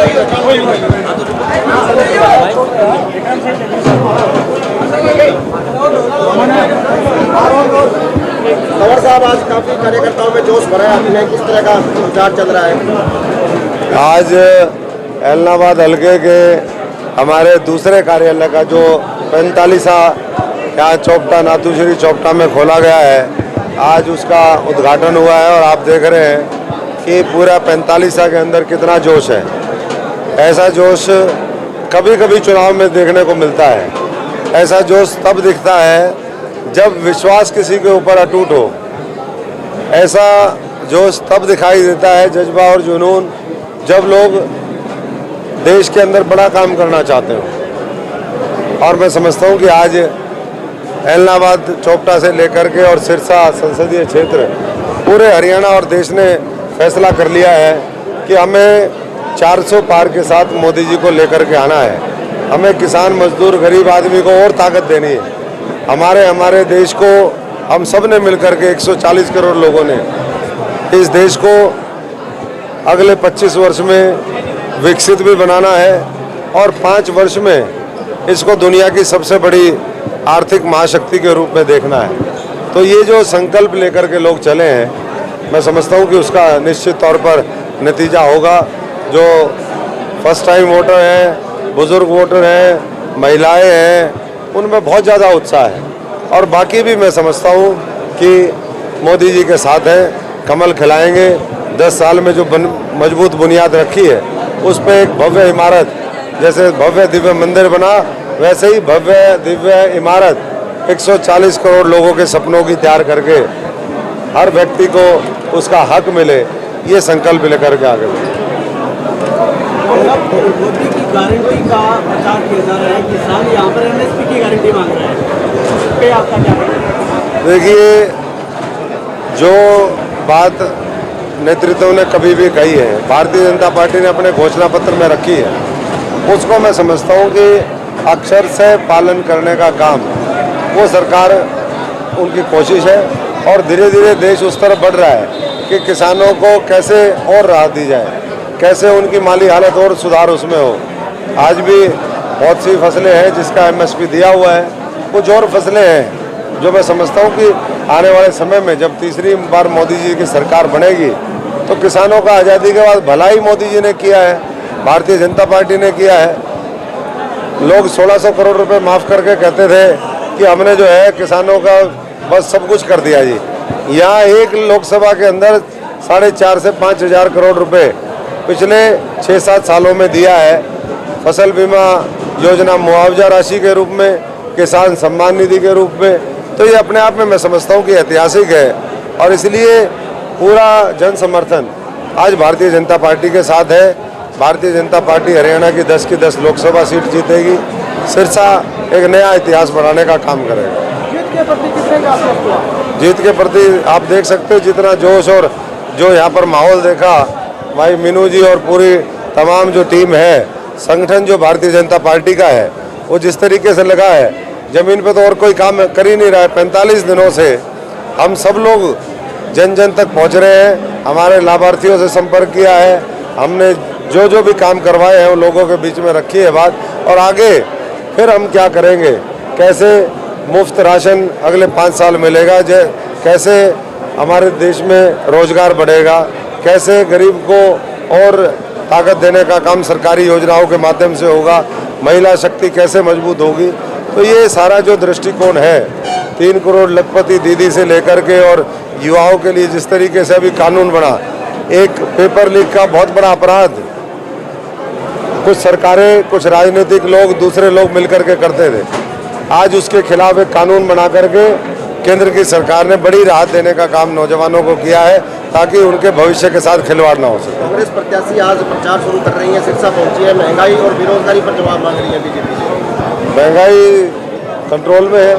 तंवर साहब, आज काफी कार्यकर्ताओं में जोश भरा है आपने, किस तरह का प्रचार चल रहा है? आज एलनाबाद हल्के के हमारे दूसरे कार्यालय का जो 45 यहाँ चौपटा नाथूश्री चौपटा में खोला गया है, आज उसका उद्घाटन हुआ है। और आप देख रहे हैं कि पूरा 45 के अंदर कितना जोश है। ऐसा जोश कभी कभी चुनाव में देखने को मिलता है। ऐसा जोश तब दिखता है जब विश्वास किसी के ऊपर अटूट हो। ऐसा जोश तब दिखाई देता है, जज्बा और जुनून, जब लोग देश के अंदर बड़ा काम करना चाहते हो। और मैं समझता हूँ कि आज एलनाबाद चौपटा से लेकर के और सिरसा संसदीय क्षेत्र पूरे हरियाणा और देश ने फैसला कर लिया है कि हमें 400 पार के साथ मोदी जी को लेकर के आना है। हमें किसान, मजदूर, गरीब आदमी को और ताकत देनी है। हमारे देश को हम सब ने मिलकर के 140 करोड़ लोगों ने इस देश को अगले 25 वर्ष में विकसित भी बनाना है और 5 वर्ष में इसको दुनिया की सबसे बड़ी आर्थिक महाशक्ति के रूप में देखना है। तो ये जो संकल्प लेकर के लोग चले हैं, मैं समझता हूँ कि उसका निश्चित तौर पर नतीजा होगा। जो फर्स्ट टाइम वोटर हैं, बुजुर्ग वोटर हैं, महिलाएं हैं, उनमें बहुत ज़्यादा उत्साह है। और बाकी भी मैं समझता हूँ कि मोदी जी के साथ हैं, कमल खिलाएंगे। 10 साल में जो मजबूत बुनियाद रखी है, उस पर एक भव्य इमारत, जैसे भव्य दिव्य मंदिर बना, वैसे ही भव्य दिव्य इमारत 140 करोड़ लोगों के सपनों की तैयार करके हर व्यक्ति को उसका हक मिले, ये संकल्प लेकर के आगे बढ़े। मोदी की गारंटी का प्रचार किया जा रहा है, किसान यहाँ पर एमएसपी की गारंटी मांग रहे हैं, उस पर आपका क्या कहना है? देखिए, जो बात नेतृत्व ने कभी भी कही है, भारतीय जनता पार्टी ने अपने घोषणा पत्र में रखी है, उसको मैं समझता हूँ कि अक्षर से पालन करने का काम वो सरकार उनकी कोशिश है। और धीरे धीरे देश उस तरफ बढ़ रहा है कि किसानों को कैसे और राहत दी जाए, कैसे उनकी माली हालत और सुधार उसमें हो। आज भी बहुत सी फसलें हैं जिसका एमएसपी दिया हुआ है, कुछ और फसलें हैं जो मैं समझता हूँ कि आने वाले समय में जब तीसरी बार मोदी जी की सरकार बनेगी तो किसानों का आज़ादी के बाद भलाई मोदी जी ने किया है, भारतीय जनता पार्टी ने किया है। लोग 1600 करोड़ रुपए माफ़ करके कहते थे कि हमने जो है किसानों का बस सब कुछ कर दिया जी। यहाँ एक लोकसभा के अंदर 4.5 से 5 हज़ार करोड़ रुपए पिछले 6-7 सालों में दिया है। फसल बीमा योजना मुआवजा राशि के रूप में, किसान सम्मान निधि के रूप में। तो ये अपने आप में मैं समझता हूँ कि ऐतिहासिक है। और इसलिए पूरा जन समर्थन आज भारतीय जनता पार्टी के साथ है। भारतीय जनता पार्टी हरियाणा की 10 की 10 लोकसभा सीट जीतेगी। सिरसा एक नया इतिहास बनाने का काम करेगा। जीत के प्रति आप देख सकते हो जितना जोश और जो यहाँ पर माहौल देखा, भाई मीनू जी और पूरी तमाम जो टीम है, संगठन जो भारतीय जनता पार्टी का है, वो जिस तरीके से लगा है, जमीन पे तो और कोई काम कर ही नहीं रहा है। 45 दिनों से हम सब लोग जन जन तक पहुँच रहे हैं, हमारे लाभार्थियों से संपर्क किया है, हमने जो भी काम करवाए हैं वो लोगों के बीच में रखी है बात। और आगे फिर हम क्या करेंगे, कैसे मुफ्त राशन अगले 5 साल मिलेगा, कैसे हमारे देश में रोजगार बढ़ेगा, कैसे गरीब को और ताकत देने का काम सरकारी योजनाओं के माध्यम से होगा, महिला शक्ति कैसे मजबूत होगी। तो ये सारा जो दृष्टिकोण है, 3 करोड़ लखपति दीदी से लेकर के और युवाओं के लिए जिस तरीके से अभी कानून बना, एक पेपर लीक का बहुत बड़ा अपराध कुछ सरकारें, कुछ राजनीतिक लोग, दूसरे लोग मिलकर के करते थे, आज उसके खिलाफ एक कानून बना करके केंद्र की सरकार ने बड़ी राहत देने का काम नौजवानों को किया है, ताकि उनके भविष्य के साथ खिलवाड़ ना हो सके। कांग्रेस प्रत्याशी आज प्रचार शुरू कर रही है, सिरसा पहुंची है, महंगाई और बेरोजगारी पर जवाब मांग रही है बीजेपी से। महंगाई कंट्रोल में है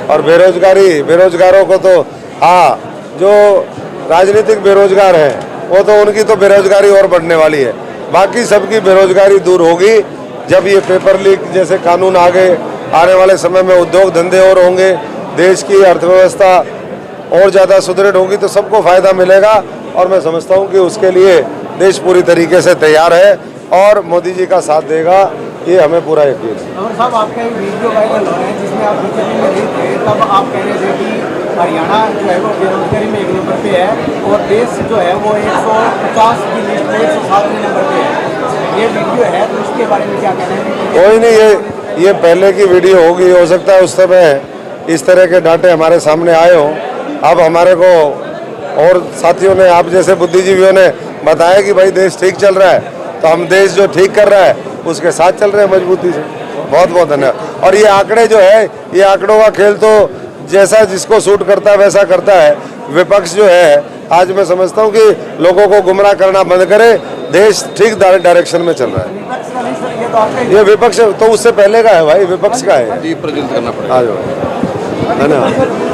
और बेरोजगारों को तो हाँ, जो राजनीतिक बेरोजगार हैं वो तो उनकी तो बेरोजगारी और बढ़ने वाली है। बाकी सबकी बेरोजगारी दूर होगी जब ये पेपर लीक जैसे कानून आने वाले समय में उद्योग धंधे और होंगे, देश की अर्थव्यवस्था और ज़्यादा सुदृढ़ होगी, तो सबको फायदा मिलेगा। और मैं समझता हूँ कि उसके लिए देश पूरी तरीके से तैयार है। और मोदी जी का साथ देगा, ये हमें पूरा यकीन है। अमर साहब, आपका एक वीडियो वायरल हो रहा है जिसमें आप बीजेपी में नहीं थे, तब आप कह रहे थे कि हरियाणा जो है वो बेरोजगारी में 1 नंबर पे है और देश जो है वो 150 की लिस्ट में 107वें नंबर पे है। ये वीडियो है, तो उसके बारे में क्या कहना है? कोई नहीं, ये पहले की वीडियो होगी, हो सकता है उस समय इस तरह के डाटे हमारे सामने आए हों। अब हमारे को और साथियों ने, आप जैसे बुद्धिजीवियों ने बताया कि भाई देश ठीक चल रहा है, तो हम देश जो ठीक कर रहा है उसके साथ चल रहे हैं मजबूती से। बहुत बहुत धन्यवाद। और ये आंकड़े जो है, ये आंकड़ों का खेल तो जैसा जिसको सूट करता है वैसा करता है। विपक्ष जो है, आज मैं समझता हूँ कि लोगों को गुमराह करना बंद करे, देश ठीक डायरेक्शन में चल रहा है। विपक्ष का नहीं सर, ये तो आपका ये विपक्ष तो उससे पहले का है भाई, विपक्ष का है। दीप प्रज्वलित करना पड़ेगा। आ जाओ, धन्यवाद।